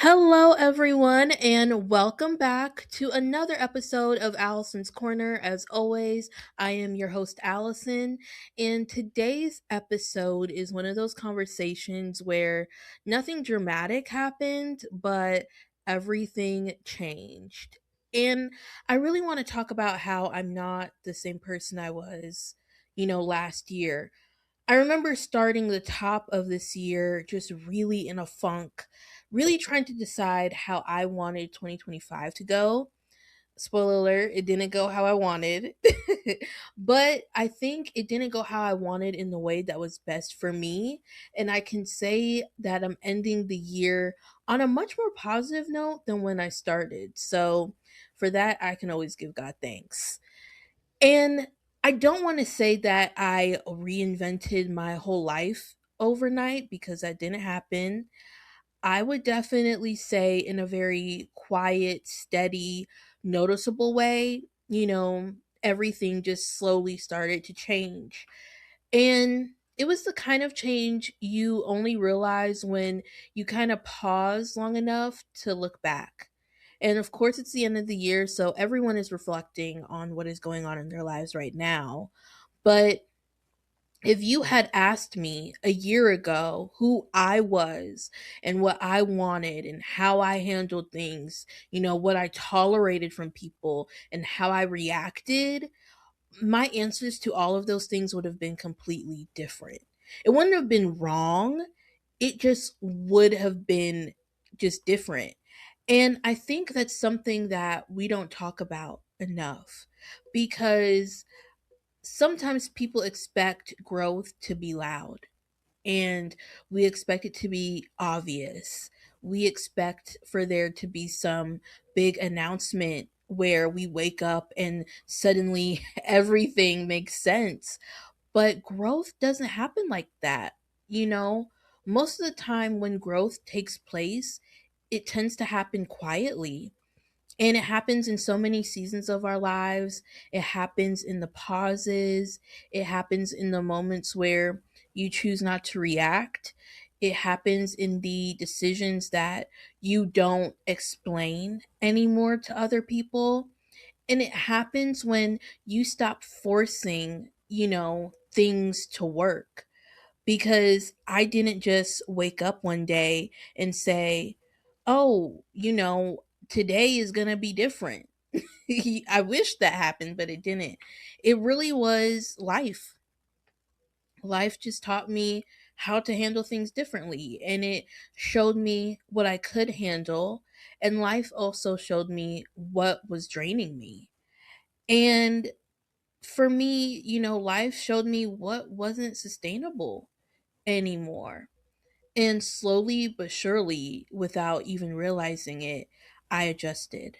Hello, everyone, and welcome back to another episode of Allison's Corner. As always, I am your host, Allison, and today's episode is one of those conversations where nothing dramatic happened, but everything changed. And I really want to talk about how I'm not the same person I was, last year. I remember starting the top of this year just really in a funk, really trying to decide how I wanted 2025 to go. Spoiler alert, it didn't go how I wanted. But I think it didn't go how I wanted in the way that was best for me. And I can say that I'm ending the year on a much more positive note than when I started. So for that, I can always give God thanks. And I don't want to say that I reinvented my whole life overnight because that didn't happen. I would definitely say, in a very quiet, steady, noticeable way, everything just slowly started to change. And it was the kind of change you only realize when you kind of pause long enough to look back. And of course, it's the end of the year, so everyone is reflecting on what is going on in their lives right now. But if you had asked me a year ago who I was and what I wanted and how I handled things, what I tolerated from people and how I reacted, my answers to all of those things would have been completely different. It wouldn't have been wrong. It just would have been just different. And I think that's something that we don't talk about enough because sometimes people expect growth to be loud and we expect it to be obvious. We expect for there to be some big announcement where we wake up and suddenly everything makes sense. But growth doesn't happen like that. You know, most of the time when growth takes place, it tends to happen quietly, and it happens in so many seasons of our lives. It happens in the pauses. It happens in the moments where you choose not to react. It happens in the decisions that you don't explain anymore to other people. And it happens when you stop forcing, things to work. Because I didn't just wake up one day and say, oh, today is going to be different. I wish that happened, but it didn't. It really was life. Life just taught me how to handle things differently, and it showed me what I could handle. And life also showed me what was draining me. And for me, life showed me what wasn't sustainable anymore. And slowly but surely, without even realizing it, I adjusted.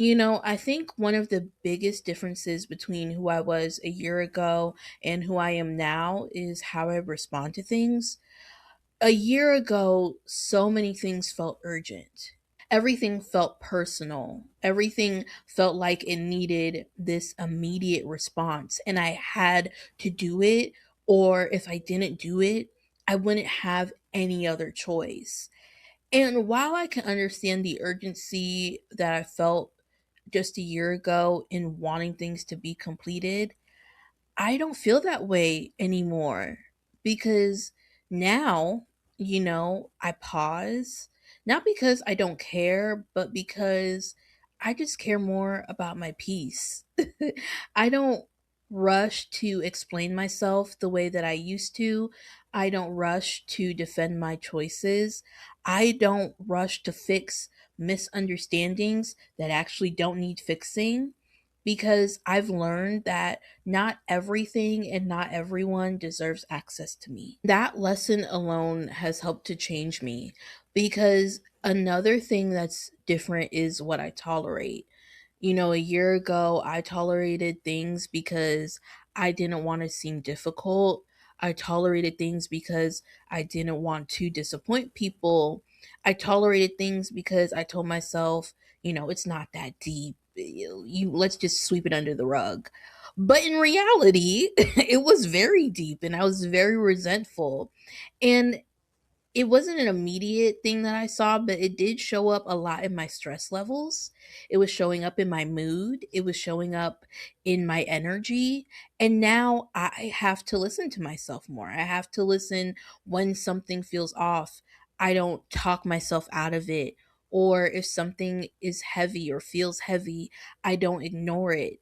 I think one of the biggest differences between who I was a year ago and who I am now is how I respond to things. A year ago, so many things felt urgent. Everything felt personal. Everything felt like it needed this immediate response, and I had to do it, or if I didn't do it, I wouldn't have any other choice. And while I can understand the urgency that I felt just a year ago in wanting things to be completed, I don't feel that way anymore because now, I pause, not because I don't care, but because I just care more about my peace. I don't rush to explain myself the way that I used to. I don't rush to defend my choices. I don't rush to fix misunderstandings that actually don't need fixing because I've learned that not everything and not everyone deserves access to me. That lesson alone has helped to change me because another thing that's different is what I tolerate. A year ago, I tolerated things because I didn't want to seem difficult. I tolerated things because I didn't want to disappoint people. I tolerated things because I told myself, it's not that deep. You let's just sweep it under the rug. But in reality, it was very deep and I was very resentful. And It wasn't an immediate thing that I saw, but it did show up a lot in my stress levels. It was showing up in my mood. It was showing up in my energy. And now I have to listen to myself more. I have to listen when something feels off. I don't talk myself out of it. Or if something is heavy or feels heavy, I don't ignore it.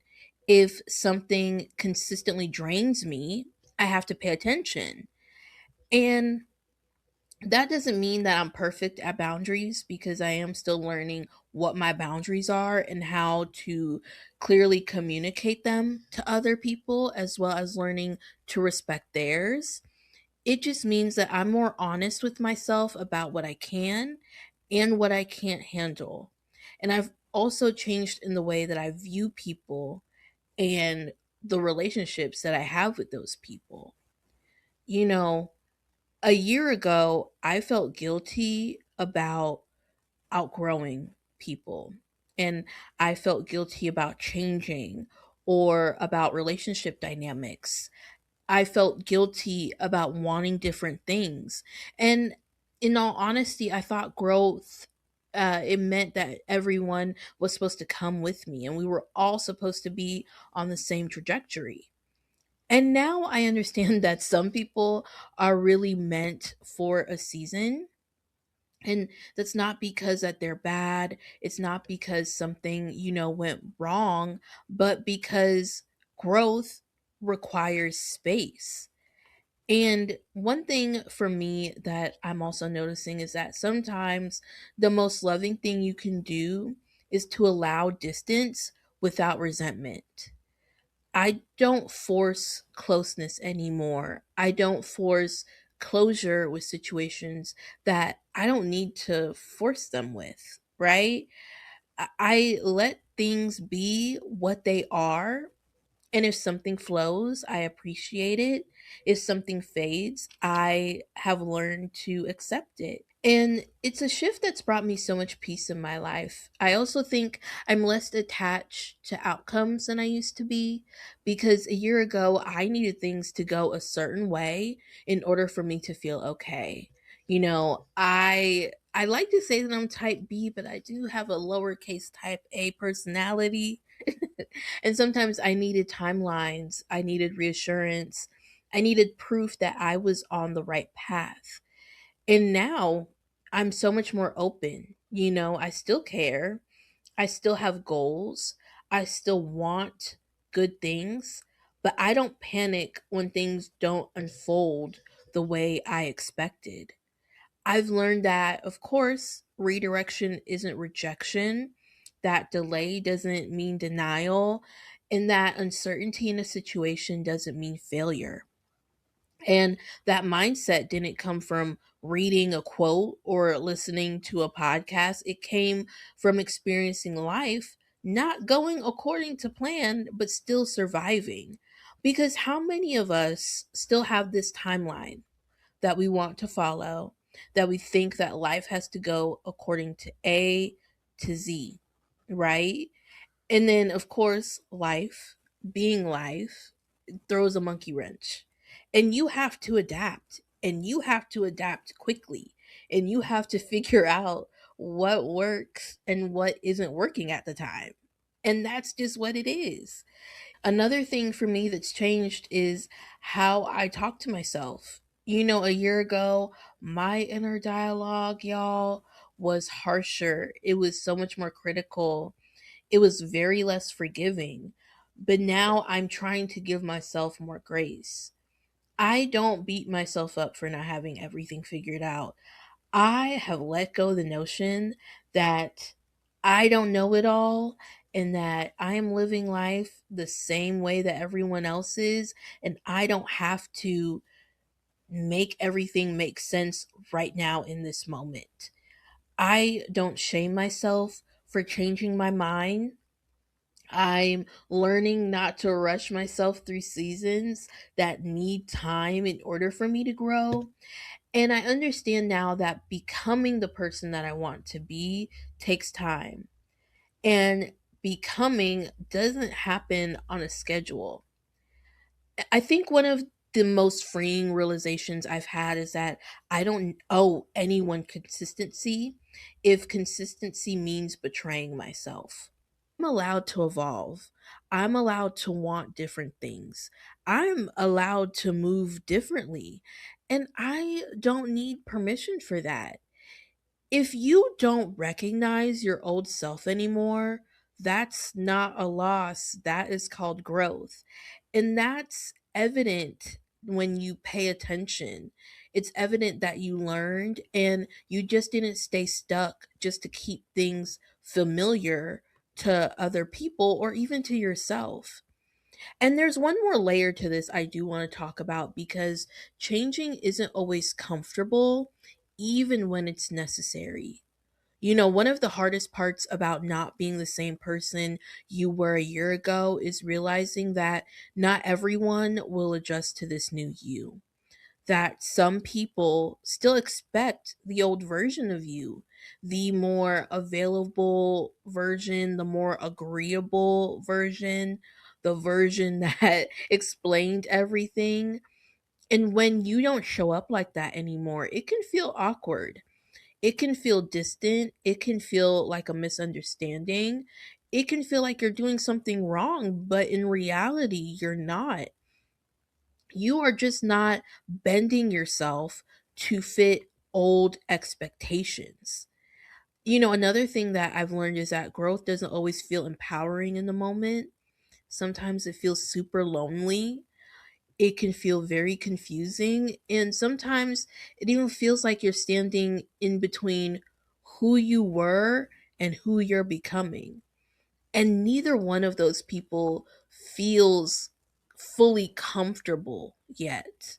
If something consistently drains me, I have to pay attention. And that doesn't mean that I'm perfect at boundaries, because I am still learning what my boundaries are and how to clearly communicate them to other people, as well as learning to respect theirs. It just means that I'm more honest with myself about what I can and what I can't handle. And I've also changed in the way that I view people and the relationships that I have with those people. You know, a year ago, I felt guilty about outgrowing people, and I felt guilty about changing or about relationship dynamics. I felt guilty about wanting different things. And in all honesty, I thought growth, it meant that everyone was supposed to come with me and we were all supposed to be on the same trajectory. And now I understand that some people are really meant for a season. And that's not because that they're bad. It's not because something, went wrong, but because growth requires space. And one thing for me that I'm also noticing is that sometimes the most loving thing you can do is to allow distance without resentment. I don't force closeness anymore. I don't force closure with situations that I don't need to force them with, right? I let things be what they are. And if something flows, I appreciate it. If something fades, I have learned to accept it. And it's a shift that's brought me so much peace in my life. I also think I'm less attached to outcomes than I used to be, because a year ago I needed things to go a certain way in order for me to feel okay. I like to say that I'm type B, but I do have a lowercase type A personality. And sometimes I needed timelines, I needed reassurance, I needed proof that I was on the right path. And now I'm so much more open. I still care. I still have goals. I still want good things, but I don't panic when things don't unfold the way I expected. I've learned that, of course, redirection isn't rejection, that delay doesn't mean denial, and that uncertainty in a situation doesn't mean failure. And that mindset didn't come from reading a quote or listening to a podcast. It came from experiencing life not going according to plan, but still surviving. Because how many of us still have this timeline that we want to follow, that we think that life has to go according to A to Z, right? And then, of course, life, being life, throws a monkey wrench. And you have to adapt, and you have to adapt quickly, and you have to figure out what works and what isn't working at the time. And that's just what it is. Another thing for me that's changed is how I talk to myself. A year ago, my inner dialogue, y'all, was harsher. It was so much more critical. It was very less forgiving. But now I'm trying to give myself more grace. I don't beat myself up for not having everything figured out. I have let go the notion that I don't know it all and that I am living life the same way that everyone else is, and I don't have to make everything make sense right now in this moment. I don't shame myself for changing my mind. I'm learning not to rush myself through seasons that need time in order for me to grow. And I understand now that becoming the person that I want to be takes time. And becoming doesn't happen on a schedule. I think one of the most freeing realizations I've had is that I don't owe anyone consistency if consistency means betraying myself. I'm allowed to evolve. I'm allowed to want different things. I'm allowed to move differently. And I don't need permission for that. If you don't recognize your old self anymore, that's not a loss. That is called growth. And that's evident when you pay attention. It's evident that you learned and you just didn't stay stuck just to keep things familiar to other people or even to yourself. And there's one more layer to this I do want to talk about because changing isn't always comfortable, even when it's necessary. One of the hardest parts about not being the same person you were a year ago is realizing that not everyone will adjust to this new you. That some people still expect the old version of you, the more available version, the more agreeable version, the version that explained everything. And when you don't show up like that anymore, it can feel awkward, it can feel distant. It can feel like a misunderstanding. It can feel like you're doing something wrong, but in reality, you're not. You are just not bending yourself to fit old expectations. Another thing that I've learned is that growth doesn't always feel empowering in the moment. Sometimes it feels super lonely. It can feel very confusing. And sometimes it even feels like you're standing in between who you were and who you're becoming. And neither one of those people feels fully comfortable yet.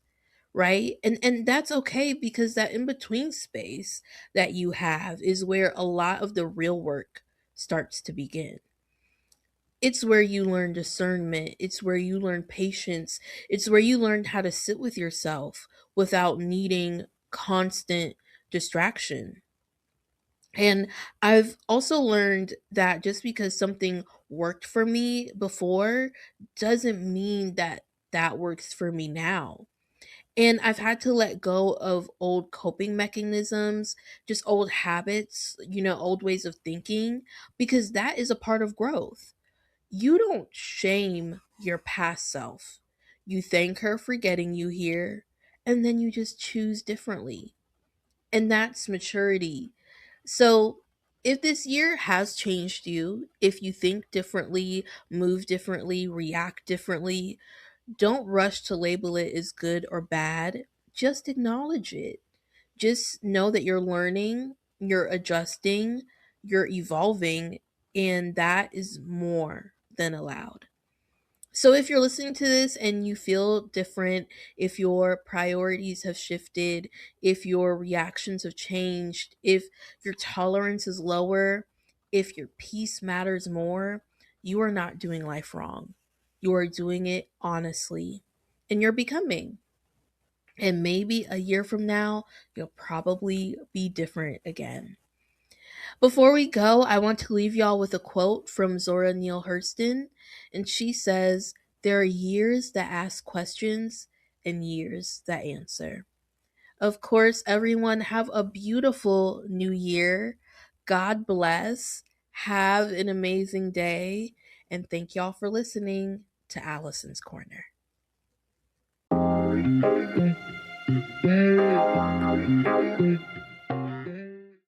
Right? And that's okay because that in between space that you have is where a lot of the real work starts to begin. It's where you learn discernment. It's where you learn patience. It's where you learn how to sit with yourself without needing constant distraction. And I've also learned that just because something worked for me before doesn't mean that that works for me now. And I've had to let go of old coping mechanisms, just old habits, old ways of thinking, because that is a part of growth. You don't shame your past self. You thank her for getting you here, and then you just choose differently. And that's maturity. So, if this year has changed you, if you think differently, move differently, react differently, don't rush to label it as good or bad. Just acknowledge it. Just know that you're learning, you're adjusting, you're evolving, and that is more than allowed. So, if you're listening to this and you feel different, if your priorities have shifted, if your reactions have changed, if your tolerance is lower, if your peace matters more, you are not doing life wrong. You are doing it honestly, and you're becoming. And maybe a year from now, you'll probably be different again. Before we go, I want to leave y'all with a quote from Zora Neale Hurston, and she says, "There are years that ask questions and years that answer." Of course, everyone, have a beautiful new year. God bless. Have an amazing day. And thank y'all for listening to Allison's Corner.